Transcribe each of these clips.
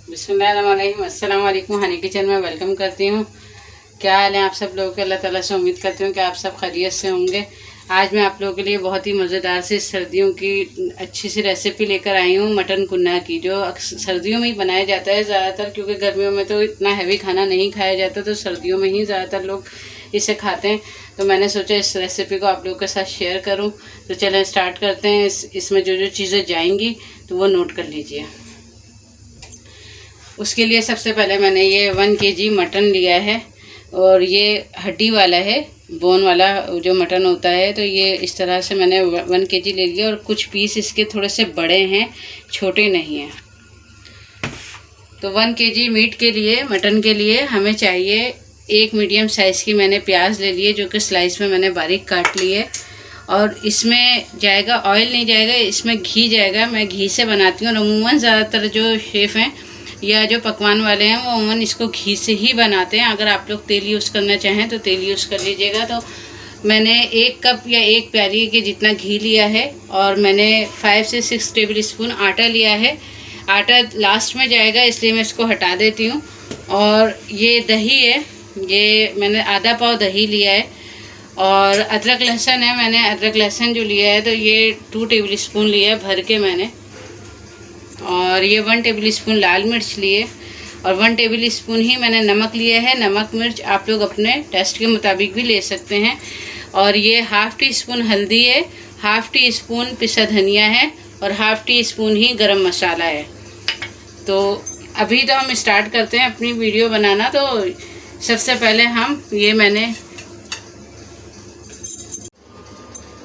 बिस्मिल्लाहिर्रहमानिर्रहीम। अस्सलाम वालेकुम। हनी किचन में वेलकम करती हूँ। क्या हाल है आप सब लोगों के? अल्लाह ताला से उम्मीद करती हूँ कि आप सब खैरियत से होंगे। आज मैं आप लोगों के लिए बहुत ही मज़ेदार सी सर्दियों की अच्छी सी रेसिपी लेकर आई हूँ, मटन कुन्ना की, जो सर्दियों में ही बनाया जाता है ज़्यादातर, क्योंकि गर्मियों में तो इतना हैवी खाना नहीं खाया जाता, तो सर्दियों में ही ज़्यादातर लोग इसे खाते हैं। तो मैंने सोचा इस रेसिपी को आप लोगों के साथ शेयर करूँ। तो चलें स्टार्ट करते हैं। इसमें जो जो चीज़ें जाएंगी तो वो नोट कर लीजिए। उसके लिए सबसे पहले मैंने ये 1 kg मटन लिया है, और ये हड्डी वाला है, बोन वाला जो मटन होता है। तो ये इस तरह से मैंने 1 kg ले लिया, और कुछ पीस इसके थोड़े से बड़े हैं, छोटे नहीं हैं। तो 1 kg मीट के लिए, मटन के लिए हमें चाहिए एक मीडियम साइज़ की मैंने प्याज ले ली है, जो कि स्लाइस में मैंने बारीक काट ली है। और इसमें जाएगा, ऑयल नहीं जाएगा, इसमें घी जाएगा। मैं घी से बनाती हूँ, और अमूमन ज़्यादातर जो शेफ़ हैं या जो पकवान वाले हैं वो अमूमन इसको घी से ही बनाते हैं। अगर आप लोग तेल यूज़ करना चाहें तो तेल यूज़ कर लीजिएगा। तो मैंने 1 कप या 1 प्याली के जितना घी लिया है, और मैंने 5 से 6 टेबल स्पून आटा लिया है। आटा लास्ट में जाएगा, इसलिए मैं इसको हटा देती हूँ। और ये दही है, ये मैंने आधा पाव दही लिया है। और अदरक लहसुन है, मैंने अदरक लहसुन जो लिया है तो ये 2 टेबल स्पून लिया है भर के मैंने। और ये 1 टेबल स्पून लाल मिर्च लिए, और 1 टेबल स्पून ही मैंने नमक लिया है। नमक मिर्च आप लोग अपने टेस्ट के मुताबिक भी ले सकते हैं। और ये ½ टी स्पून हल्दी है, ½ टी स्पून पिसा धनिया है, और ½ टी स्पून ही गरम मसाला है। तो अभी तो हम स्टार्ट करते हैं अपनी वीडियो बनाना। तो सबसे पहले हम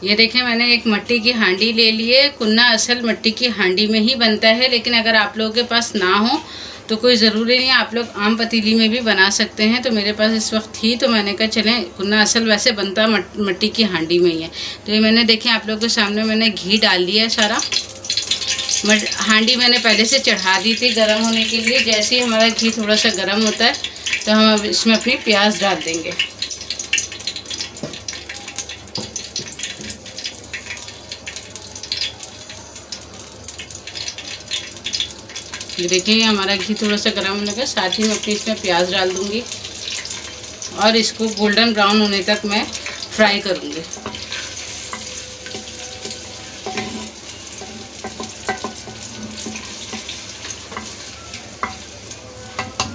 ये देखें, मैंने एक मिट्टी की हांडी ले ली है। कुन्ना असल मिट्टी की हांडी में ही बनता है, लेकिन अगर आप लोगों के पास ना हो तो कोई ज़रूरी नहीं है, आप लोग आम पतीली में भी बना सकते हैं। तो मेरे पास इस वक्त थी, तो मैंने कहा चलें, कुन्ना असल वैसे बनता मिट्टी की हांडी में ही है। तो ये मैंने देखें आप लोगों के सामने मैंने घी डाल दिया है सारा। हांडी मैंने पहले से चढ़ा दी थी गर्म होने के लिए। जैसे ही हमारा घी थोड़ा सा गर्म होता है तो हम अब इसमें अपनी प्याज डाल देंगे। ये देखिए हमारा घी थोड़ा सा गर्म होने का, साथ ही मैं अपनी इसमें प्याज डाल दूंगी, और इसको गोल्डन ब्राउन होने तक मैं फ्राई करूंगी।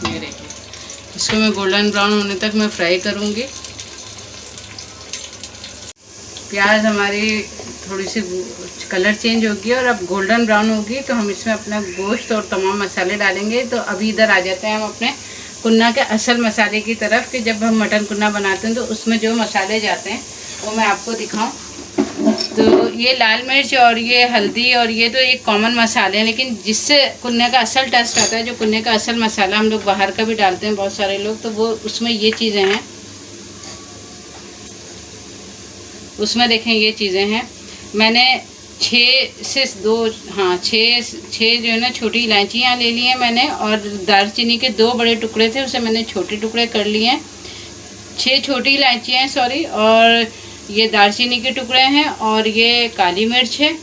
ये देखिए, इसको मैं गोल्डन ब्राउन होने तक मैं फ्राई करूंगी। प्याज हमारी थोड़ी सी कलर चेंज होगी और अब गोल्डन ब्राउन होगी, तो हम इसमें अपना गोश्त और तमाम मसाले डालेंगे। तो अभी इधर आ जाते हैं हम अपने कुन्ना के असल मसाले की तरफ, कि जब हम मटन कुन्ना बनाते हैं तो उसमें जो मसाले जाते हैं वो मैं आपको दिखाऊं। तो ये लाल मिर्च और ये हल्दी और ये तो एक कॉमन मसाले हैं, लेकिन जिससे कुन्ने का असल टेस्ट आता है, जो कुन्ने का असल मसाला हम लोग बाहर का भी डालते हैं बहुत सारे लोग, तो वो उसमें ये चीज़ें हैं। उसमें देखें ये चीज़ें हैं। मैंने 6 जो है ना छोटी इलायचियाँ ले ली हैं मैंने, और दालचीनी के 2 बड़े टुकड़े थे, उसे मैंने छोटे टुकड़े कर लिए हैं। 6 छोटी इलायचियाँ हैं, सॉरी। और ये दालचीनी के टुकड़े हैं, और ये काली मिर्च है,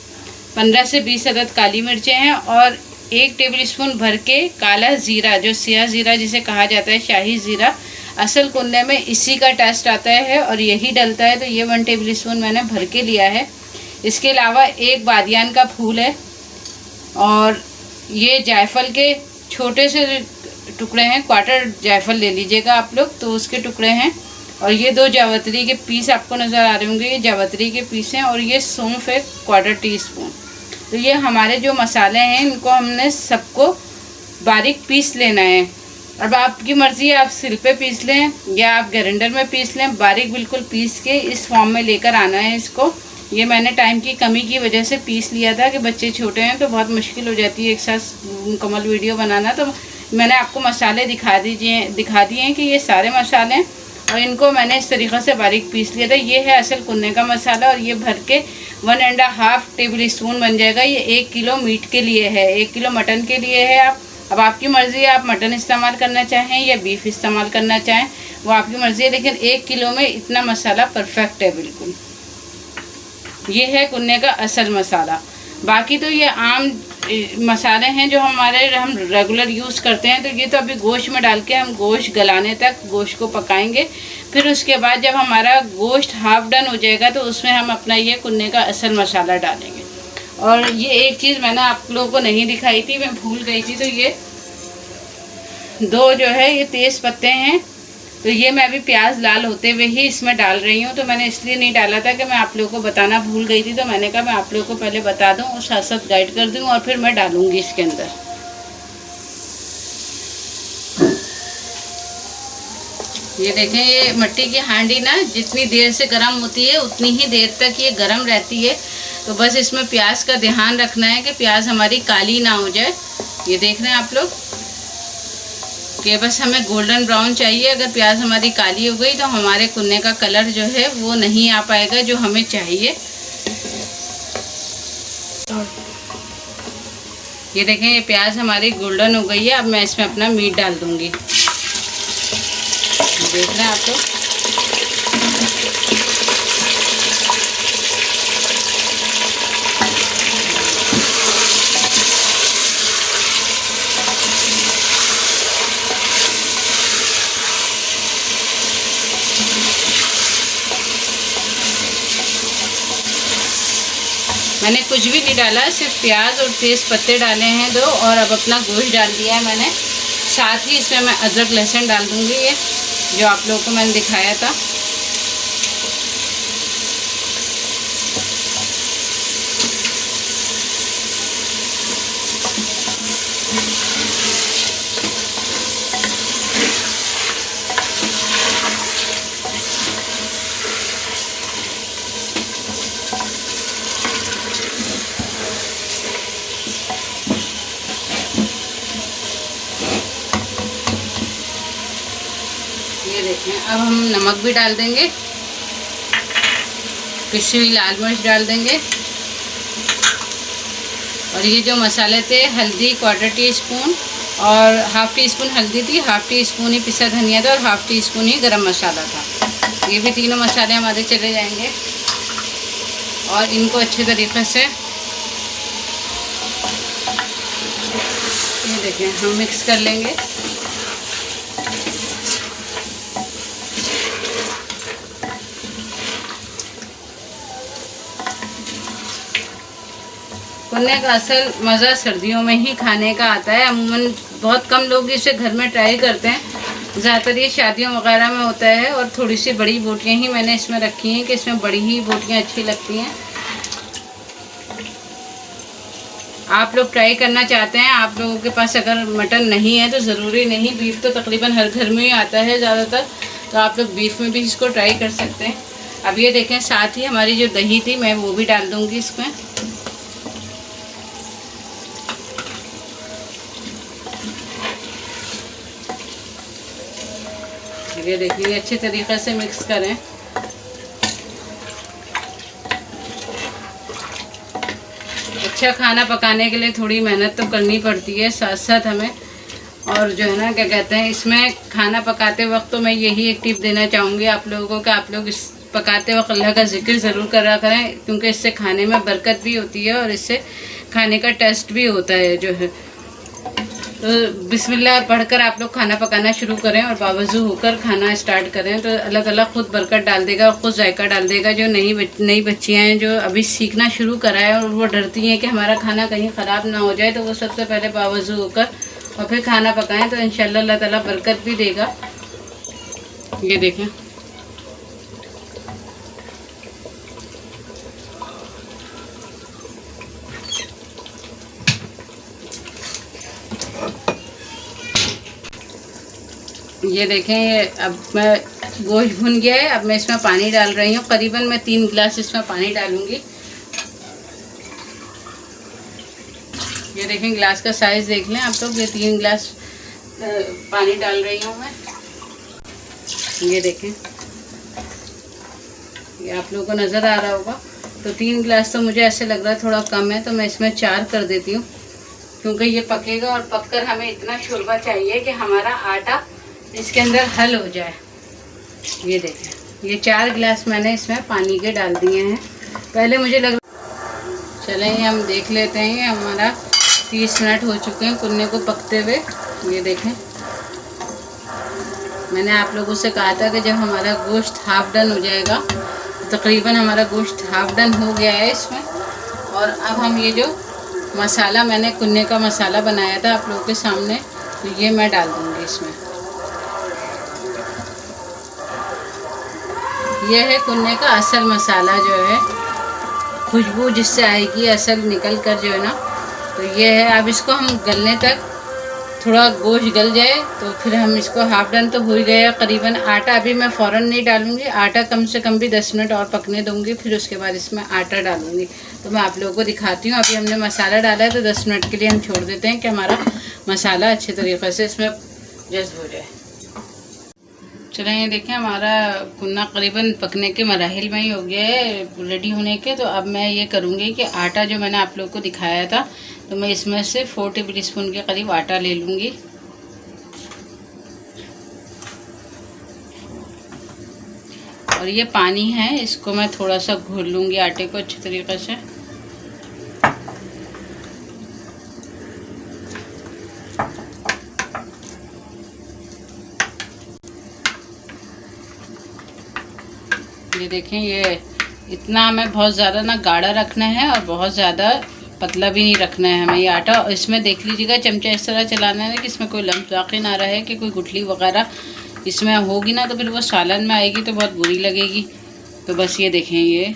15 से 20 अदद काली मिर्चें हैं, और 1 टेबल स्पून भर के काला ज़ीरा, जो सियाह ज़ीरा जिसे कहा जाता है, शाही ज़ीरा। असल कुन्ने में इसी का टेस्ट आता है और यही डलता है। तो ये 1 टेबल स्पून मैंने भर के लिया है। इसके अलावा एक बादियान का फूल है, और ये जायफल के छोटे से टुकड़े हैं, क्वार्टर जायफल ले लीजिएगा आप लोग, तो उसके टुकड़े हैं। और ये 2 जावित्री के पीस आपको नज़र आ रहे होंगे, ये जावित्री के पीस हैं। और ये सौंफ है, 1/4 टीस्पून। तो ये हमारे जो मसाले हैं, इनको हमने सबको बारीक पीस लेना है। अब आपकी मर्ज़ी है, आप सिल पे पीस लें या आप ग्राइंडर में पीस लें, बारीक बिल्कुल पीस के इस फॉर्म में लेकर आना है इसको। ये मैंने टाइम की कमी की वजह से पीस लिया था, कि बच्चे छोटे हैं तो बहुत मुश्किल हो जाती है एक साथ मुकम्मल वीडियो बनाना। तो मैंने आपको मसाले दिखा दिए हैं कि ये सारे मसाले हैं, और इनको मैंने इस तरीक़े से बारीक पीस लिया था। ये है असल कुन्ने का मसाला, और ये भर के 1.5 टेबल स्पून बन जाएगा। ये 1 किलो मीट के लिए है, 1 किलो मटन के लिए है। अब आपकी मर्ज़ी है, आप मटन इस्तेमाल करना चाहें या बीफ इस्तेमाल करना चाहें, वो आपकी मर्ज़ी है, लेकिन 1 किलो में इतना मसाला परफेक्ट है बिल्कुल। ये है कुन्ने का असल मसाला। बाकी तो ये आम मसाले हैं जो हम रेगुलर यूज़ करते हैं। तो ये तो अभी गोश्त में डाल के हम गोश्त गलाने तक गोश्त को पकाएंगे। फिर उसके बाद जब हमारा गोश्त हाफ डन हो जाएगा तो उसमें हम अपना ये कुन्ने का असल मसाला डालेंगे। और ये एक चीज़ मैंने आप लोगों को नहीं दिखाई थी, मैं भूल गई थी। तो ये 2 जो है ये तेज़ पत्ते हैं। तो ये मैं अभी प्याज लाल होते हुए ही इसमें डाल रही हूँ। तो मैंने इसलिए नहीं डाला था कि मैं आप लोगों को बताना भूल गई थी। तो मैंने कहा मैं आप लोगों को पहले बता दूँ और साथ साथ गाइड कर दूँ और फिर मैं डालूँगी इसके अंदर। ये देखें, ये मिट्टी की हांडी ना जितनी देर से गर्म होती है उतनी ही देर तक ये गर्म रहती है। तो बस इसमें प्याज का ध्यान रखना है कि प्याज हमारी काली ना हो जाए। ये देख रहे हैं आप लोग कि बस हमें गोल्डन ब्राउन चाहिए। अगर प्याज हमारी काली हो गई तो हमारे कुन्ने का कलर जो है वो नहीं आ पाएगा जो हमें चाहिए। ये देखें, ये प्याज हमारी गोल्डन हो गई है। अब मैं इसमें अपना मीट डाल दूंगी। देख रहे हैं आप लोग। मैंने कुछ भी नहीं डाला, सिर्फ प्याज और तेज़ पत्ते डाले हैं 2 और अब अपना गोश्त डाल दिया है मैंने। साथ ही इसमें मैं अदरक लहसुन डाल दूँगी, ये जो आप लोगों को मैंने दिखाया था। ये देखें, अब हम नमक भी डाल देंगे, पिसी हुई लाल मिर्च डाल देंगे। और ये जो मसाले थे, हल्दी 1/4 टीस्पून और हाफ़ टी स्पून हल्दी थी, हाफ़ टी स्पून ही पिसा धनिया था और हाफ़ टी स्पून ही गरम मसाला था। ये भी तीनों मसाले हमारे चले जाएंगे और इनको अच्छे तरीके से ये देखें हम मिक्स कर लेंगे। कुन्ने का असल मज़ा सर्दियों में ही खाने का आता है। अमूमन बहुत कम लोग इसे घर में ट्राई करते हैं, ज़्यादातर ये शादियों वगैरह में होता है। और थोड़ी सी बड़ी बोटियाँ ही मैंने इसमें रखी हैं कि इसमें बड़ी ही बोटियाँ अच्छी लगती हैं। आप लोग ट्राई करना चाहते हैं, आप लोगों के पास अगर मटन नहीं है तो ज़रूरी नहीं, बीफ तो तकरीबन हर घर में ही आता है ज़्यादातर, तो आप लोग बीफ में भी इसको ट्राई कर सकते हैं। अब ये देखें, साथ ही हमारी जो दही थी मैं वो भी डाल दूँगी इसमें। ये देखिए, अच्छे तरीक़े से मिक्स करें। अच्छा खाना पकाने के लिए थोड़ी मेहनत तो करनी पड़ती है, साथ साथ हमें। और जो है ना क्या कहते हैं, इसमें खाना पकाते वक्त तो मैं यही एक टिप देना चाहूँगी आप लोगों को कि आप लोग इस पकाते वक्त अल्लाह का जिक्र ज़रूर करा करें, क्योंकि इससे खाने में बरकत भी होती है और इससे खाने का टेस्ट भी होता है जो है। तो बिस्मिल्लाह पढ़कर आप लोग खाना पकाना शुरू करें और बावजू होकर खाना स्टार्ट करें, तो अल्लाह ताला खुद बरकत डाल देगा और खुद जायका डाल देगा। जो नई बच्चियाँ हैं जो अभी सीखना शुरू करा है और वो डरती हैं कि हमारा खाना कहीं ख़राब ना हो जाए, तो वो सबसे पहले बावजू होकर और फिर खाना पकाएं, तो इंशाल्लाह अल्लाह ताला बरकत भी देगा। ये देखें, ये देखें, ये अब मैं गोश्त भुन गया है। अब मैं इसमें पानी डाल रही हूँ, करीबन मैं 3 गिलास इसमें पानी डालूँगी। ये देखें, गिलास का साइज़ देख लें आप लोग, ये 3 गिलास पानी डाल रही हूँ मैं। ये देखें, ये आप लोगों को नज़र आ रहा होगा। तो 3 गिलास तो मुझे ऐसे लग रहा है थोड़ा कम है, तो मैं इसमें 4 कर देती हूँ, क्योंकि ये पकेगा और पककर हमें इतना शोरबा चाहिए कि हमारा आटा इसके अंदर हल हो जाए। ये देखें, ये 4 गिलास मैंने इसमें पानी के डाल दिए हैं। पहले मुझे लग, चलें हम देख लेते हैं हमारा 30 मिनट हो चुके हैं कुन्ने को पकते हुए। ये देखें, मैंने आप लोगों से कहा था कि जब हमारा गोश्त हाफ डन हो जाएगा, तकरीबन हमारा गोश्त हाफ डन हो गया है इसमें। और अब हम ये जो मसाला मैंने कुन्ने का मसाला बनाया था आप लोगों के सामने, तो ये मैं डाल दूँगी इसमें। यह है कुन्ने का असल मसाला जो है, खुशबू जिससे आएगी असल निकल कर जो है ना, तो ये है। अब इसको हम गलने तक, थोड़ा गोश्त गल जाए तो फिर हम इसको हाफ डन तो हो ही गया करीबन। आटा अभी मैं फ़ौरन नहीं डालूँगी, आटा कम से कम भी 10 मिनट और पकने दूँगी, फिर उसके बाद इसमें आटा डालूँगी। तो मैं आप लोगों को दिखाती हूँ। अभी हमने मसाला डाला है तो 10 मिनट के लिए हम छोड़ देते हैं कि हमारा मसाला अच्छे तरीक़े से इसमें जज़्ब हो जाए। चलें, ये देखें हमारा कुन्ना करीबन पकने के मराहिल में ही हो गया है, रेडी होने के। तो अब मैं ये करूँगी कि आटा जो मैंने आप लोगों को दिखाया था, तो मैं इसमें से 4 टेबल स्पून के करीब आटा ले लूँगी। और ये पानी है, इसको मैं थोड़ा सा घोल लूँगी आटे को अच्छे तरीके से। ये देखें, ये इतना हमें बहुत ज़्यादा ना गाढ़ा रखना है और बहुत ज़्यादा पतला भी नहीं रखना है हमें ये आटा। और इसमें देख लीजिएगा चमचा इस तरह चलाना है कि इसमें कोई लम्ब वाक़ई ना रहे, कि कोई गुठली वगैरह इसमें होगी ना तो फिर वो सालन में आएगी तो बहुत बुरी लगेगी। तो बस ये देखें, ये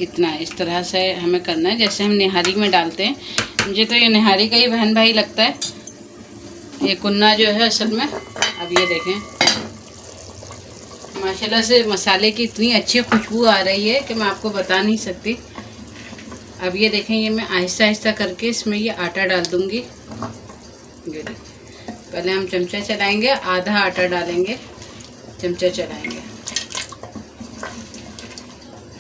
इतना इस तरह से हमें करना है जैसे हम निहारी में डालते हैं। मुझे तो ये निहारी का ही बहन भाई लगता है ये कुन्ना जो है असल में। अब ये देखें माशाल्लाह से मसाले की इतनी अच्छी खुशबू आ रही है कि मैं आपको बता नहीं सकती। अब ये देखें, ये मैं आहिस्ता आहिस्ता करके इसमें ये आटा डाल दूँगी। ये देखें, पहले हम चमचा चलाएंगे, आधा आटा डालेंगे, चमचा चलाएंगे।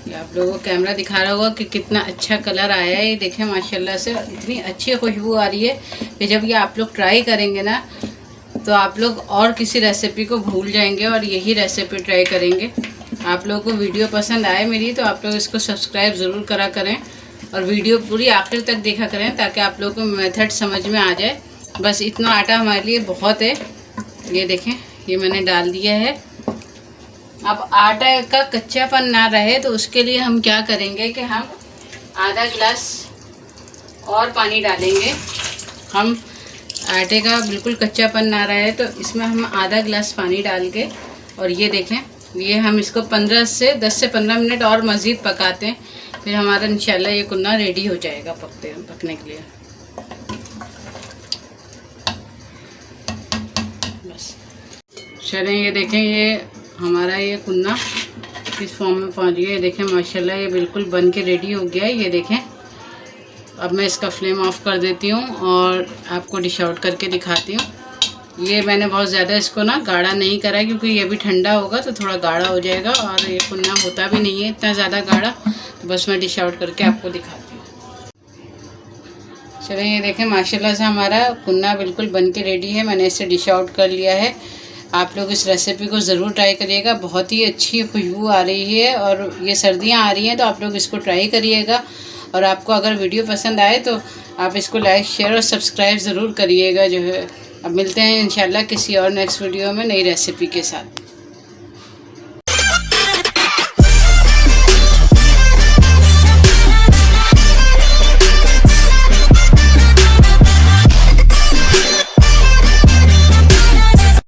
ये आप लोगों को कैमरा दिखा रहा होगा कि कितना अच्छा कलर आया है। ये देखें माशाल्लाह से इतनी अच्छी खुशबू आ रही है कि जब ये आप लोग ट्राई करेंगे ना तो आप लोग और किसी रेसिपी को भूल जाएंगे और यही रेसिपी ट्राई करेंगे। आप लोगों को वीडियो पसंद आए मेरी तो आप लोग इसको सब्सक्राइब ज़रूर करा करें और वीडियो पूरी आखिर तक देखा करें ताकि आप लोगों को मेथड समझ में आ जाए। बस इतना आटा हमारे लिए बहुत है। ये देखें, ये मैंने डाल दिया है। अब आटा का कच्चापन ना रहे तो उसके लिए हम क्या करेंगे कि हम आधा गिलास और पानी डालेंगे। हम आटे का बिल्कुल कच्चापन ना रहे तो इसमें हम आधा गिलास पानी डाल के, और ये देखें, ये हम इसको 10 से 15 मिनट और मज़ीद पकाते हैं, फिर हमारा इंशाल्लाह ये कुन्ना रेडी हो जाएगा पकने के लिए। बस चलें, ये देखें, ये हमारा ये कुन्ना किस फॉर्म में पहुंच गया। ये देखें माशाल्लाह ये बिल्कुल बन के रेडी हो गया है। ये देखें, अब मैं इसका फ्लेम ऑफ कर देती हूँ और आपको डिश आउट करके दिखाती हूँ। ये मैंने बहुत ज़्यादा इसको ना गाढ़ा नहीं करा क्योंकि ये भी ठंडा होगा तो थोड़ा गाढ़ा हो जाएगा और ये कुन्ना होता भी नहीं है इतना ज़्यादा गाढ़ा। तो बस मैं डिश आउट करके आपको दिखाती हूँ। चलिए, ये देखें माशाल्लाह से हमारा कुन्ना बिल्कुल बन के रेडी है। मैंने इसे डिश आउट कर लिया है। आप लोग इस रेसिपी को ज़रूर ट्राई करिएगा, बहुत ही अच्छी खुशबू आ रही है और ये सर्दियाँ आ रही हैं तो आप लोग इसको ट्राई करिएगा। और आपको अगर वीडियो पसंद आए तो आप इसको लाइक, शेयर और सब्सक्राइब ज़रूर करिएगा जो है। अब मिलते हैं इंशाल्लाह किसी और नेक्स्ट वीडियो में नई रेसिपी के साथ।